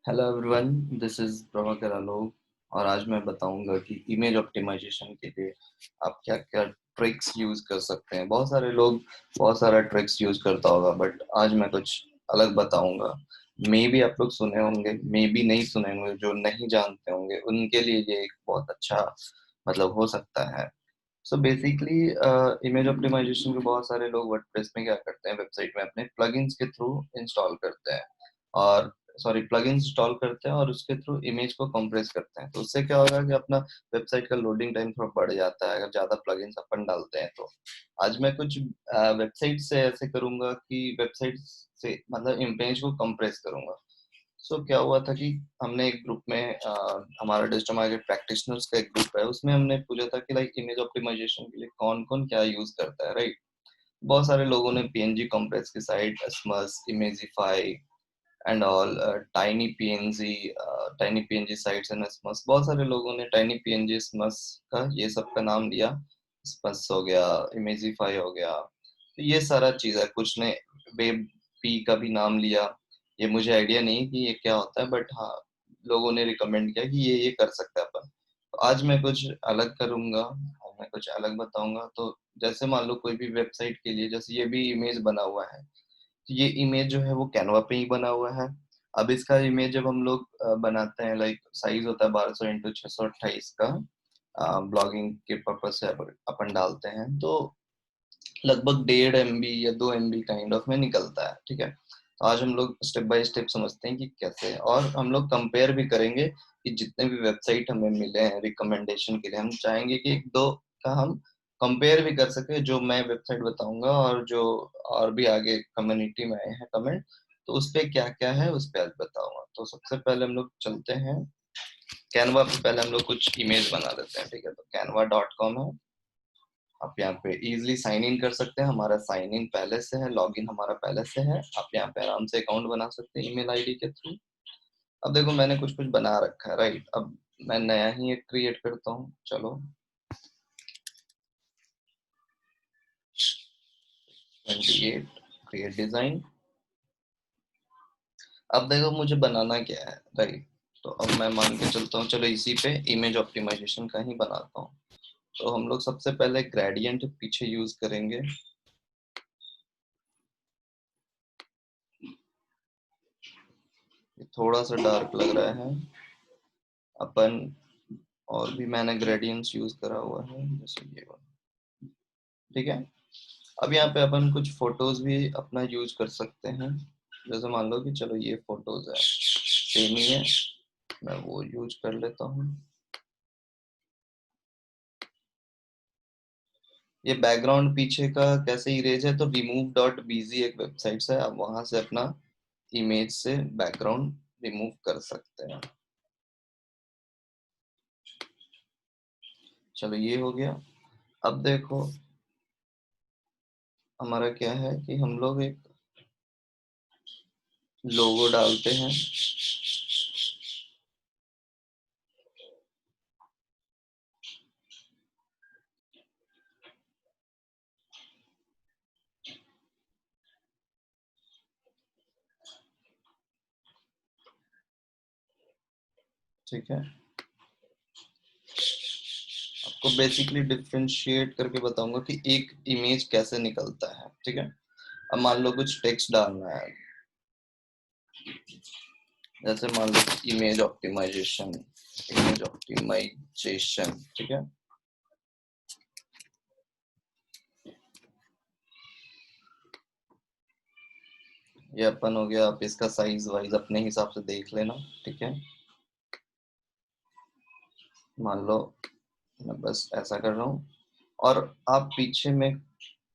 Hello everyone, this is Prabhakar Alok. और आज मैं बताऊंगा कि इमेज ऑप्टिमाइजेशन के लिए आप क्या क्या ट्रिक्स यूज कर सकते हैं। बहुत सारे लोग बहुत सारा ट्रिक्स यूज करता होगा, बट आज मैं कुछ अलग बताऊंगा। मे बी आप लोग सुने होंगे, मे बी नहीं सुने होंगे। जो नहीं जानते होंगे उनके लिए ये एक बहुत अच्छा मतलब हो सकता है। सो बेसिकली इमेज ऑप्टिमाइजेशन को बहुत सारे लोग वर्डप्रेस में क्या करते हैं, वेबसाइट में अपने प्लगइन्स के थ्रू इंस्टॉल करते हैं और प्लगइन्स इंस्टॉल करते हैं और उसके थ्रू इमेज को कंप्रेस करते हैं। तो उससे क्या होगा कि अपना वेबसाइट का लोडिंग टाइम थोड़ा बढ़ जाता है अगर ज्यादा प्लगइन्स अपन डालते हैं। तो आज मैं कुछ वेबसाइट से ऐसे करूंगा कि वेबसाइट से मतलब इमेज को कंप्रेस करूंगा। क्या हुआ था कि हमने एक ग्रुप में हमारा डिजिटल मार्केट प्रैक्टिशनर्स का एक ग्रुप है, उसमें हमने पूछा था कि लाइक इमेज ऑप्टिमाइजेशन के लिए कौन कौन क्या यूज करता है, राइट। बहुत सारे लोगों ने पीएनजी कंप्रेस की साइट, एसमस, imagify and all, tiny PNG sites and एसमस। बहुत सारे लोगों ने टाइनी पीएनजी, एसमस का ये सब का नाम लिया। एसमस हो गया, इमेजिफाई हो गया, तो ये सारा चीज है। कुछ ने वेब पी का भी नाम लिया। ये मुझे आइडिया नहीं कि ये क्या होता है, बट हाँ, लोगों ने रिकमेंड किया कि ये कर सकते हैं अपन। तो आज मैं कुछ अलग करूंगा और मैं कुछ अलग बताऊंगा। तो जैसे मान लो कोई भी वेबसाइट के लिए, जैसे ये भी इमेज बना हुआ है, तो ये इमेज जो है वो कैनवा पे ही बना हुआ है। अब इसका इमेज जब हम लोग बनाते हैं, लाइक साइज होता है 1200 x 628 का, ब्लॉगिंग के पर्पज से अपन डालते हैं, तो लगभग 1.5 MB या 2 MB काइंड ऑफ में निकलता है, ठीक है। तो आज हम लोग स्टेप बाय स्टेप समझते हैं कि कैसे, और हम लोग कंपेयर भी करेंगे कि जितने भी वेबसाइट हमें मिले हैं रिकमेंडेशन के लिए, हम चाहेंगे कि एक दो का हम कंपेयर भी कर सके, जो मैं वेबसाइट बताऊंगा और जो और भी आगे कम्युनिटी में आए हैं कमेंट, तो उस पे क्या क्या है उस पे आज बताऊंगा। तो सबसे पहले हम लोग चलते हैं कैनवा पे। पहले हम लोग कुछ इमेज बना लेते हैं, ठीक है। तो canva.com है। आप यहाँ पे इजिली साइन इन कर सकते हैं, हमारा साइन इन पहले से है, लॉगिन हमारा पहले से है। आप यहाँ पे आराम से अकाउंट बना सकते हैं ईमेल आईडी के थ्रू। अब देखो मैंने कुछ कुछ बना रखा है, राइट। अब मैं नया ही एक क्रिएट करता हूँ, चलो 28 क्रिएट डिजाइन। अब देखो मुझे बनाना क्या है, राइट। तो अब मैं मान के चलता हूँ, चलो इसी पे इमेज ऑप्टिमाइजेशन का ही बनाता हूँ। तो हम लोग सबसे पहले ग्रेडियंट पीछे यूज करेंगे। थोड़ा सा डार्क लग रहा है अपन, और भी मैंने ग्रेडियंट्स यूज करा हुआ है जैसे ये वाला, ठीक है। अब यहाँ पे अपन कुछ फोटोज भी अपना यूज कर सकते हैं। जैसे मान लो कि चलो ये फोटोज है, सेम ही है, मैं वो यूज कर लेता हूँ। ये बैकग्राउंड पीछे का कैसे इरेज है, तो remove.bg एक वेबसाइट है, आप वहां से अपना इमेज से बैकग्राउंड रिमूव कर सकते हैं। चलो ये हो गया। अब देखो हमारा क्या है कि हम लोग एक लोगो डालते हैं। ठीक है, आपको बेसिकली डिफरेंशिएट करके बताऊंगा कि एक इमेज कैसे निकलता है, ठीक है। अब मान लो कुछ टेक्स्ट डालना है, जैसे मान लो इमेज ऑप्टिमाइजेशन, इमेज ऑप्टिमाइजेशन, ठीक है। ये अपन हो गया। आप इसका साइज वाइज अपने हिसाब से देख लेना, ठीक है। मान लो मैं बस ऐसा कर रहा हूँ, और आप पीछे में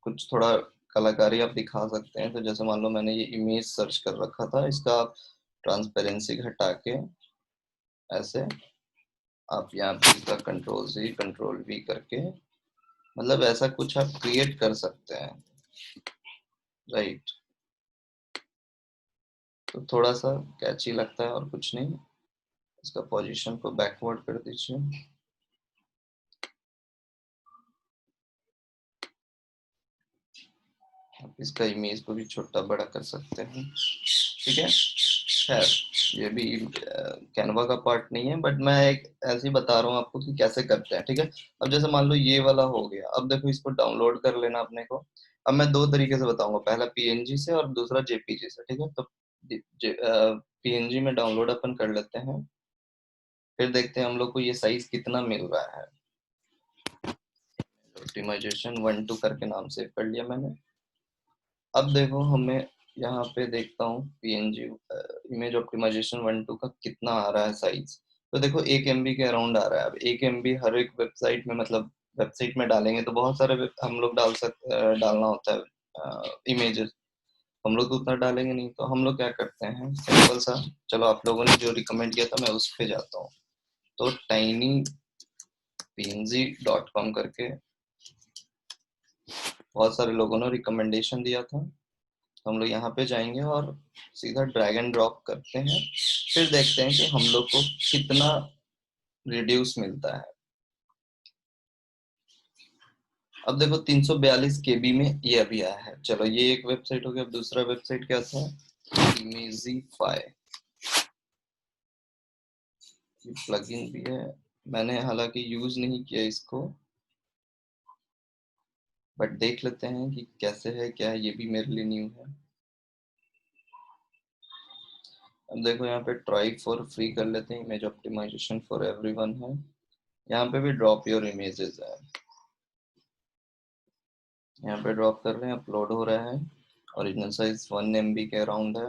कुछ थोड़ा कलाकारी आप दिखा सकते हैं। तो जैसे मान लो मैंने ये इमेज सर्च कर रखा था, इसका आप ट्रांसपेरेंसी घटा के ऐसे आप यहाँ पे इसका कंट्रोल वी करके मतलब ऐसा कुछ आप क्रिएट कर सकते हैं, राइट। तो थोड़ा सा कैची लगता है और कुछ नहीं। इसका पोजीशन को बैकवर्ड कर दीजिए। आप इसका इमेज को भी छोटा बड़ा कर सकते हैं, ठीक है। खैर, ये भी कैनवा का पार्ट नहीं है, बट मैं एक ऐसे ही बता रहा हूँ आपको कि कैसे करते हैं, ठीक है। अब जैसे मान लो ये वाला हो गया, अब देखो इसको डाउनलोड कर लेना अपने को। अब मैं दो तरीके से बताऊंगा, पहला पीएनजी से और दूसरा जेपीजी से, ठीक है। तो पीएनजी में डाउनलोड अपन कर लेते हैं, फिर देखते हैं हम लोग को ये साइज कितना मिल रहा है। ऑप्टिमाइजेशन 1 2 करके नाम सेव कर लिया मैंने। अब देखो हमें यहाँ पे देखता हूँ पीएनजी इमेज ऑप्टिमाइजेशन 1 2 का कितना आ रहा है साइज। तो देखो 1 MB के अराउंड आ रहा है। अब 1 MB हर एक वेबसाइट में, मतलब वेबसाइट में डालेंगे तो बहुत सारे हम लोग डालना होता है इमेजेस। हम लोग तो उतना डालेंगे नहीं, तो हम लोग क्या करते हैं सिंपल सा, चलो आप लोगों ने जो रिकमेंड किया था मैं उस पे जाता हूँ। तो tinypng.com करके बहुत सारे लोगों ने रिकमेंडेशन दिया था, तो हम लोग यहाँ पे जाएंगे और सीधा ड्रैग एंड ड्रॉप करते हैं। फिर देखते हैं कि हम लोग को कितना रिड्यूस मिलता है। अब देखो 342 केबी में ये अभी आया है। चलो ये एक वेबसाइट हो गया। अब दूसरा वेबसाइट क्या था, इमेजिफाई। प्लगइन भी है, मैंने हालांकि यूज नहीं किया इसको, बट देख लेते हैं कि कैसे है क्या है। ये भी मेरे लिए न्यू है। अब देखो यहाँ पे ट्राई फॉर फ्री कर लेते हैं, इमेज ऑप्टिमाइजेशन फॉर एवरीवन है। यहाँ पे भी ड्रॉप योर इमेजेस है, यहाँ पे ड्रॉप कर रहे हैं, अपलोड हो रहा है। ओरिजिनल साइज 1 MB के अराउंड है,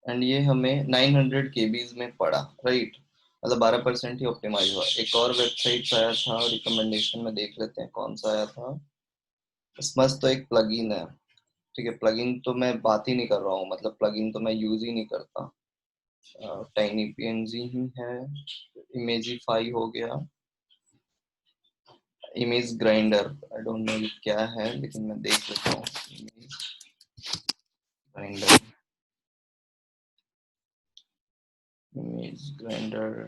एंड ये हमें 900 केबीज में पड़ा, राइट। मतलब 12% ही ऑप्टिमाइज हुआ। एक और वेबसाइट आया था रिकमेंडेशन में, देख लेते हैं कौन सा आया था। मस्त तो एक प्लगइन है, ठीक है। प्लगइन तो मैं बात ही नहीं कर रहा हूँ, मतलब प्लगइन तो मैं यूज ही नहीं करता। टाइनी पीएनजी ही है। इमेजिफाई हो गया। Image grinder, I don't know ये क्या है, लेकिन मैं देख लेता हूँ। Image grinder, image grinder,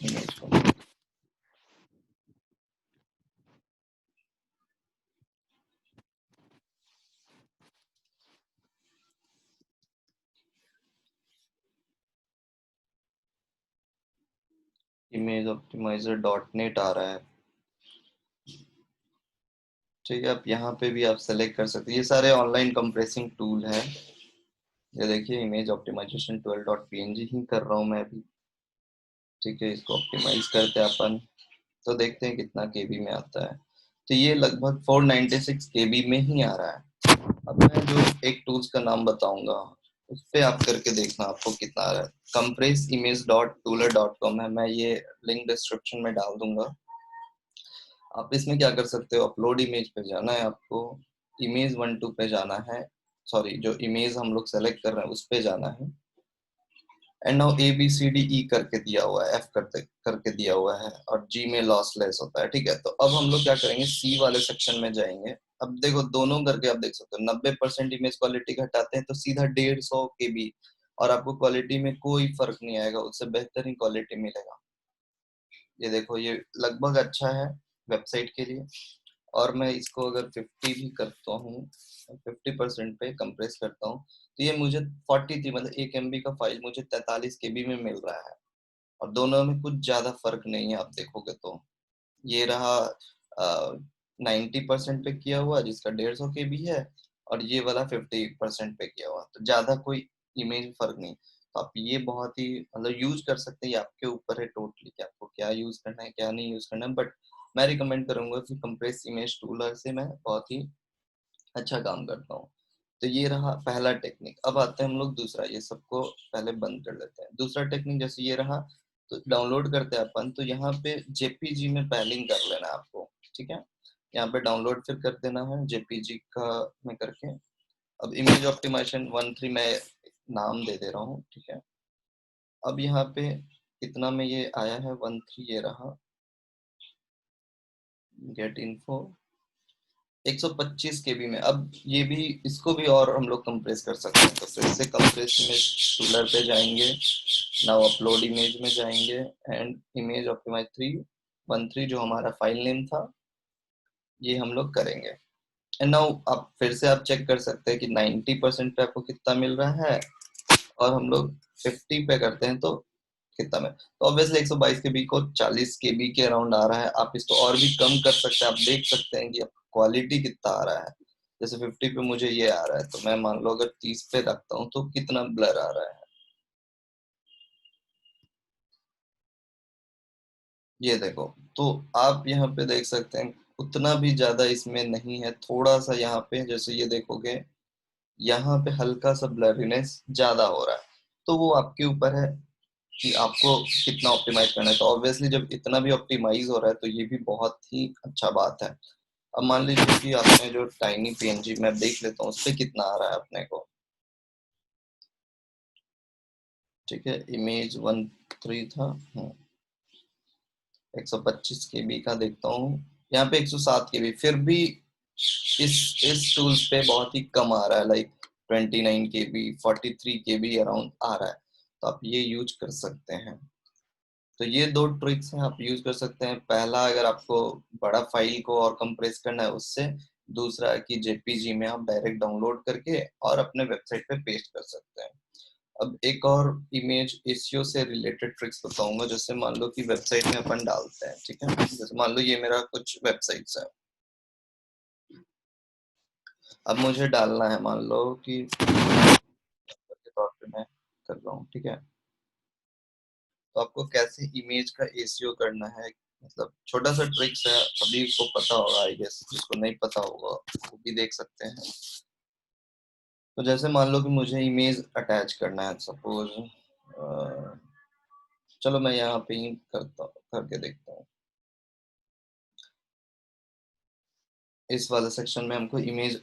image image optimizer .NET आ रहा है, ठीक है। अब यहाँ पे भी आप सेलेक्ट कर सकते हैं, ये सारे ऑनलाइन कंप्रेसिंग टूल है। ये देखिए इमेज ऑप्टिमाइजेशन 12.png ही कर रहा हूँ मैं अभी, ठीक है। इसको ऑप्टिमाइज करते हैं अपन, तो देखते हैं कितना केबी में आता है। तो ये लगभग 496 केबी में ही आ रहा है। अब मैं जो एक टूल्स का नाम बताऊंगा उस पे आप करके देखना आपको कितना आ रहा है। compressimage.tooler.com है, मैं ये लिंक डिस्क्रिप्शन में डाल दूंगा। आप इसमें क्या कर सकते हो, अपलोड इमेज पे जाना है आपको, इमेज 1 2 पे जाना है, सॉरी जो इमेज हम लोग सेलेक्ट कर रहे हैं उस पे जाना है। एंड नाउ ABCDE करके दिया हुआ है, एफ करते करके दिया हुआ है, और जी में लॉसलेस होता है, ठीक है। तो अब हम लोग क्या करेंगे, सी वाले सेक्शन में जाएंगे। अब देखो दोनों करके आप देख सकते हो, 90% इमेज क्वालिटी घटाते हैं तो सीधा 150 KB, और आपको क्वालिटी में कोई फर्क नहीं आएगा, उससे बेहतर ही क्वालिटी मिलेगा। ये देखो ये लगभग अच्छा है वेबसाइट के लिए। और मैं इसको अगर 50 भी करता हूँ, 50% पे कंप्रेस करता हूँ, तो ये मुझे 43, मतलब 1 MB का फाइल मुझे 43 KB में मिल रहा है। और दोनों में कुछ ज्यादा फर्क नहीं है, आप देखोगे तो। ये रहा 90% पे किया हुआ जिसका 150 KB है, और ये वाला 50% पे किया हुआ, तो ज्यादा कोई इमेज फर्क नहीं। तो आप ये बहुत ही मतलब यूज कर सकते हैं, ये आपके ऊपर है टोटली कि आपको क्या यूज करना है क्या नहीं यूज करना है। बट मैं रिकमेंड करूंगा कि कंप्रेस इमेज टूलर से मैं बहुत ही अच्छा काम करता हूँ। तो ये रहा पहला टेक्निक। अब आते हैं हम लोग दूसरा, ये सबको पहले बंद कर लेते हैं। दूसरा टेक्निक जैसे ये रहा, तो डाउनलोड करते हैं अपन, तो यहाँ पे जेपीजी में पहले कर लेना है आपको, ठीक है। यहाँ पे डाउनलोड फिर कर देना है जेपीजी का में करके। अब इमेज ऑप्टिमाइजेशन 1 3 मैं नाम दे दे रहा हूँ, ठीक है। अब यहाँ पे कितना में ये आया है, 1 3 ये रहा, गेट इन्फो 125 KB में। अब ये भी, इसको भी और हम लोग कंप्रेस कर सकते हैं, तो फिर से कंप्रेस इमेज टूलर पे जाएंगे, नाउ अपलोड इमेज में जाएंगे, एंड इमेज ऑप्टिमाइज 3 1 3 जो हमारा फाइल नेम था ये हम लोग करेंगे। एंड नाउ आप फिर से आप चेक कर सकते हैं कि 90% पे आपको कितना मिल रहा है, और हम लोग 50 पे करते हैं तो कितना में, तो ऑब्वियसली 122 केबी को 40 केबी के अराउंड आ रहा है। आप इसको और भी कम कर सकते हैं, आप देख सकते हैं कि क्वालिटी कितना आ रहा है। जैसे 50 पे मुझे ये आ रहा है, तो मैं मान लो अगर 30 पे रखता हूँ तो कितना ब्लर आ रहा है, ये देखो। तो आप यहाँ पे देख सकते हैं उतना भी ज्यादा इसमें नहीं है, थोड़ा सा यहाँ पे जैसे ये देखोगे, यहाँ पे हल्का सा ब्लरीनेस ज्यादा हो रहा है। तो वो आपके ऊपर है कि आपको कितना ऑप्टिमाइज करना है। तो ऑब्वियसली जब इतना भी ऑप्टिमाइज हो रहा है तो ये भी बहुत ही अच्छा बात है। अब मान लीजिए कि आपने जो टाइनी पीएनजी, मैं देख लेता हूँ उस पर कितना आ रहा है अपने को। ठीक है, इमेज 13 था, 125 केबी का देखता हूँ, यहाँ पे 107 केबी, फिर भी इस टूल्स पे बहुत ही कम आ रहा है, लाइक 29 केबी, 43 केबी अराउंड आ रहा है। तो आप ये यूज कर सकते हैं। तो ये दो ट्रिक्स हैं, आप यूज कर सकते हैं। पहला, अगर आपको बड़ा फाइल को और कंप्रेस करना है उससे। दूसरा है कि जेपीजी में आप डायरेक्ट डाउनलोड करके और अपने वेबसाइट पे पेस्ट कर सकते हैं। अब एक और इमेज एसईओ से रिलेटेड ट्रिक्स बताऊंगा। जैसे मान लो कि वेबसाइट में अपन डालते हैं, ठीक है, जैसे मान लो ये मेरा कुछ वेबसाइट्स है। अब मुझे डालना है, मान लो कि के तौर पे मैं कर रहा हूँ, ठीक है। तो आपको कैसे इमेज का एसईओ करना है, मतलब छोटा सा ट्रिक्स है, सभी को पता होगा आई गेस, जिसको नहीं पता होगा वो भी देख सकते हैं। तो जैसे मान लो कि मुझे इमेज अटैच करना है, सपोज चलो मैं यहाँ पे ही करके देखता हूँ। इस वाले सेक्शन में हमको इमेज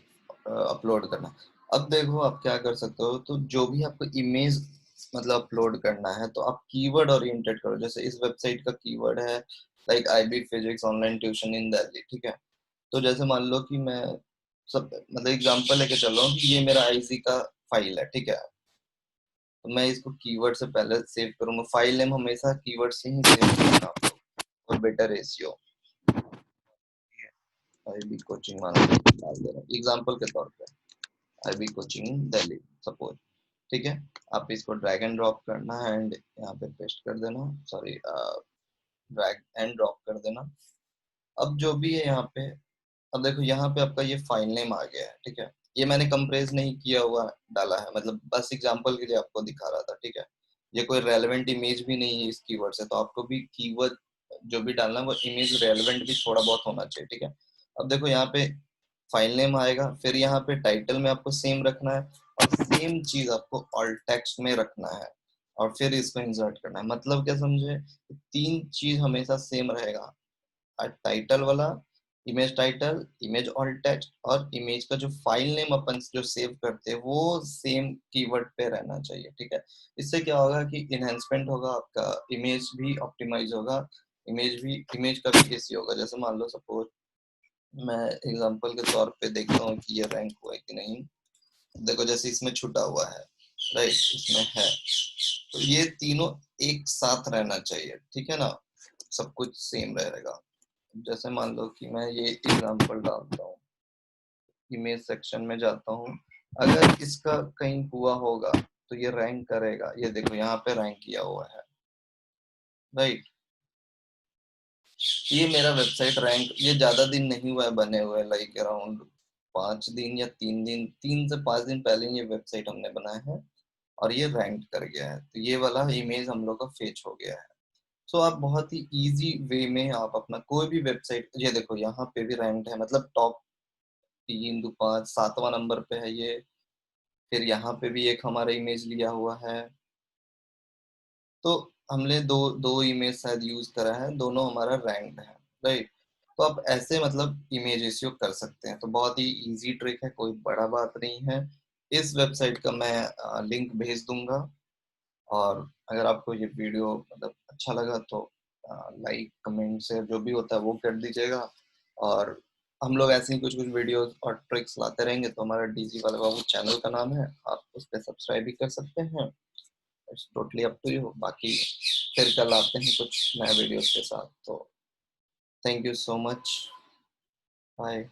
अपलोड करना है। अब देखो आप क्या कर सकते हो, तो जो भी आपको इमेज मतलब अपलोड करना है तो आप कीवर्ड ओरिएंटेड करो। जैसे इस वेबसाइट का कीवर्ड है like IB physics online tuition in Delhi, ठीक है। तो जैसे मान लो कि मैं सब मतलब एग्जांपल लेके चल रहा हूँ कि ये मेरा आईसी का फाइल है, ठीक है। तो मैं इसको कीवर्ड से पहले सेव करूंगा, फाइल नेम हमेशा कीवर्ड से ही सेव करना आप लोग, और बेटर रेशियो IB कोचिंग मान लो डाल दे रहा हूँ एग्जांपल के तौर पे, IB कोचिंग दिल्ली सपोज, ठीक है। आप इसको ड्रैग एंड ड्रॉप करना है एंड यहाँ पे पेस्ट कर देना, सॉरी ड्रैग एंड ड्रॉप कर देना। अब जो भी है यहाँ पे, अब देखो यहाँ पे आपका ये फाइल नेम आ गया है, ठीक है। ये मैंने कंप्रेस नहीं किया हुआ डाला है, मतलब बस एग्जांपल के लिए आपको दिखा रहा था, ठीक है। ये कोई रेलेवेंट इमेज भी नहीं है इस कीवर्ड से, तो आपको भी कीवर्ड जो भी डालना है वो इमेज रेलेवेंट भी थोड़ा बहुत होना चाहिए, ठीक है। अब देखो यहाँ पे फाइल नेम आएगा, फिर यहाँ पे टाइटल में आपको सेम रखना है, और सेम चीज आपको ऑल्ट टेक्स्ट में रखना है, और फिर इसको इंसर्ट करना है। मतलब क्या समझे, तीन चीज हमेशा सेम रहेगा। टाइटल वाला, image title, image alt text, और इमेज का जो फाइल नेम अपन जो सेव करते हैं वो सेम कीवर्ड पे रहना चाहिए, ठीक है। इससे क्या होगा कि इनहेंसमेंट होगा, आपका इमेज भी ऑप्टिमाइज होगा, इमेज का भी कैसी होगा। जैसे मान लो सपोज मैं एग्जांपल के तौर पे देखता हूँ कि ये रैंक हुआ है कि नहीं। देखो जैसे इसमें छुटा हुआ है, राइट, इसमें है, तो ये तीनों एक साथ रहना चाहिए, ठीक है ना, सब कुछ सेम रहेगा। जैसे मान लो कि मैं ये एग्जांपल डालता हूँ, इमेज सेक्शन में जाता हूँ, अगर इसका कहीं हुआ होगा तो ये रैंक करेगा। ये देखो यहाँ पे रैंक किया हुआ है, राइट। ये मेरा वेबसाइट रैंक, ये ज्यादा दिन नहीं हुआ है बने हुए, लाइक अराउंड 5 दिन या 3 दिन, 3 से 5 दिन पहले ये वेबसाइट हमने बनाया है, और ये रैंक कर गया है। तो ये वाला इमेज हम लोग का फेच हो गया है। सो आप बहुत ही इजी वे में आप अपना कोई भी वेबसाइट, ये देखो यहाँ पे भी रैंक है, मतलब टॉप 3 2 5 7वां नंबर पे है ये। फिर यहाँ पे भी एक हमारा इमेज लिया हुआ है। तो हमने दो दो इमेज शायद यूज करा है, दोनों हमारा रैंक्ड है, राइट। तो आप ऐसे मतलब इमेजेस यूज कर सकते हैं। तो बहुत ही इजी ट्रिक है, कोई बड़ा बात नहीं है। इस वेबसाइट का मैं लिंक भेज दूंगा। और अगर आपको ये वीडियो मतलब अच्छा लगा तो लाइक कमेंट शेयर जो भी होता है वो कर दीजिएगा। और हम लोग ऐसे ही कुछ कुछ वीडियोस और ट्रिक्स लाते रहेंगे। तो हमारा डीजी वाला बाबू चैनल का नाम है, आप उस पर सब्सक्राइब भी कर सकते हैं। It's totally up to you. बाकी फिर कल आते हैं कुछ नए वीडियोस के साथ। तो thank you so much, bye.